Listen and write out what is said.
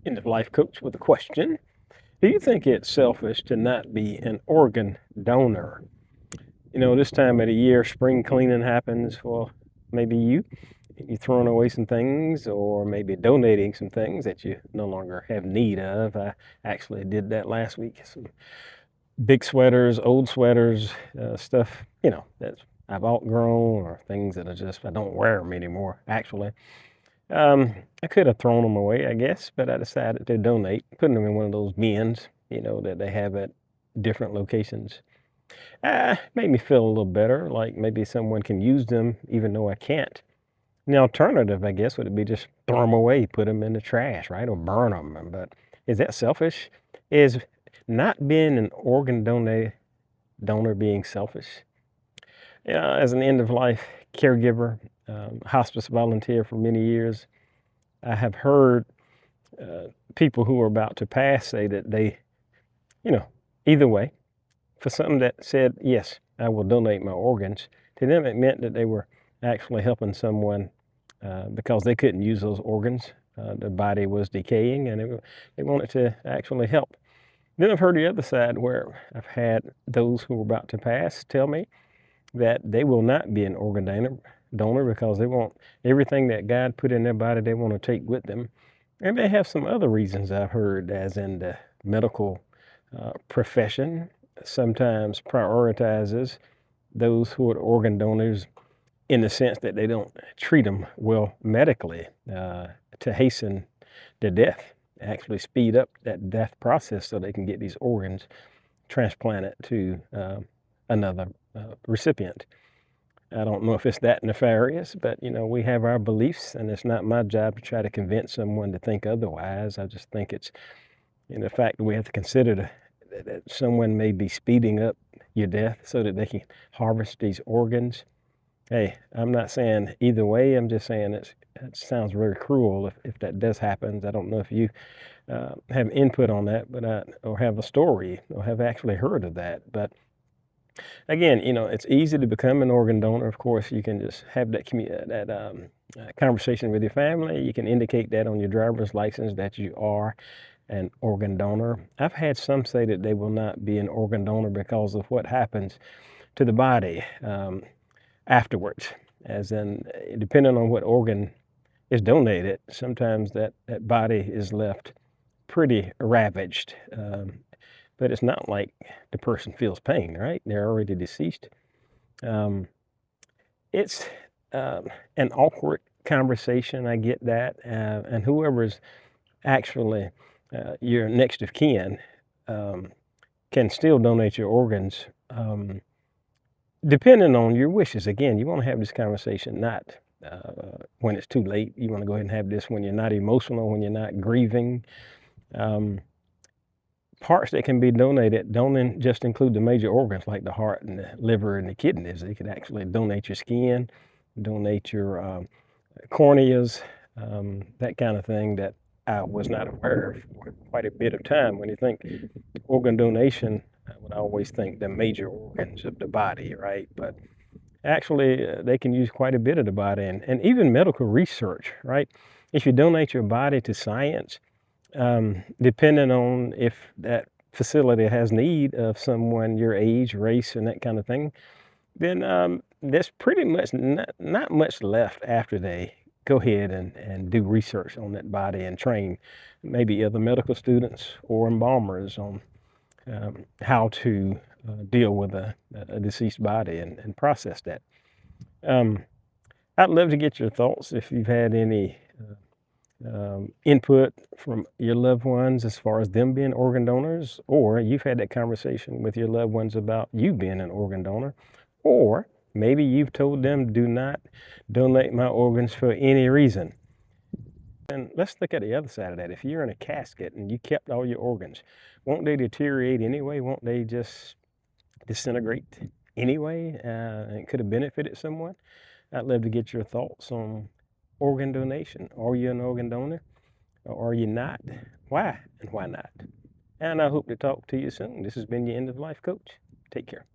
End of life coach with a question. Do you think it's selfish to not be an organ donor? This time of the year, spring cleaning happens. Well, maybe you're throwing away some things or maybe donating some things that you no longer have need of. I actually did that last week. Some big sweaters, old sweaters, stuff, that I've outgrown or things that I don't wear them anymore, actually. I could have thrown them away, I guess, but I decided to donate, putting them in one of those bins, that they have at different locations. Made me feel a little better, like maybe someone can use them even though I can't. The alternative, I guess, would be just throw them away, put them in the trash, right, or burn them. But is that selfish? Is not being an donor being selfish? As an end-of-life caregiver, hospice volunteer for many years, I have heard people who are about to pass say that they, either way, for some that said, yes, I will donate my organs, to them it meant that they were actually helping someone because they couldn't use those organs. Their body was decaying and they wanted to actually help. Then I've heard the other side where I've had those who were about to pass tell me that they will not be an donor because they want everything that God put in their body, they want to take with them. And they have some other reasons I've heard, as in the medical profession sometimes prioritizes those who are organ donors in the sense that they don't treat them well medically to hasten their death, actually speed up that death process so they can get these organs transplanted to another recipient. I don't know if it's that nefarious, but we have our beliefs, and it's not my job to try to convince someone to think otherwise. I just think it's the fact that we have to consider that someone may be speeding up your death so that they can harvest these organs. Hey, I'm not saying either way. I'm just saying it sounds very cruel if that does happen. I don't know if you have input on that, or have a story or have actually heard of that. But again, it's easy to become an organ donor. Of course, you can just have that conversation with your family. You can indicate that on your driver's license that you are an organ donor. I've had some say that they will not be an organ donor because of what happens to the body afterwards, as in, depending on what organ is donated, sometimes that body is left pretty ravaged. But it's not like the person feels pain, right? They're already deceased. It's an awkward conversation, I get that. And whoever's actually your next of kin can still donate your organs depending on your wishes. Again, you want to have this conversation not when it's too late. You want to go ahead and have this when you're not emotional, when you're not grieving. Parts that can be donated don't just include the major organs like the heart and the liver and the kidneys. They could actually donate your skin, donate your corneas, that kind of thing that I was not aware of for quite a bit of time. When you think organ donation, I would always think the major organs of the body, right? But actually, they can use quite a bit of the body and even medical research, right? If you donate your body to science, depending on if that facility has need of someone your age, race, and that kind of thing, then there's pretty much not much left after they go ahead and do research on that body and train maybe other medical students or embalmers on how to deal with a deceased body and process that. I'd love to get your thoughts if you've had any input from your loved ones as far as them being organ donors, or you've had that conversation with your loved ones about you being an organ donor, or maybe you've told them, do not donate my organs for any reason. And let's look at the other side of that. If you're in a casket and you kept all your organs, won't they deteriorate anyway? Won't they just disintegrate anyway? And could have benefited someone. I'd love to get your thoughts on organ donation. Are you an organ donor or are you not? Why and why not? And I hope to talk to you soon. This has been your End of Life Coach. Take care.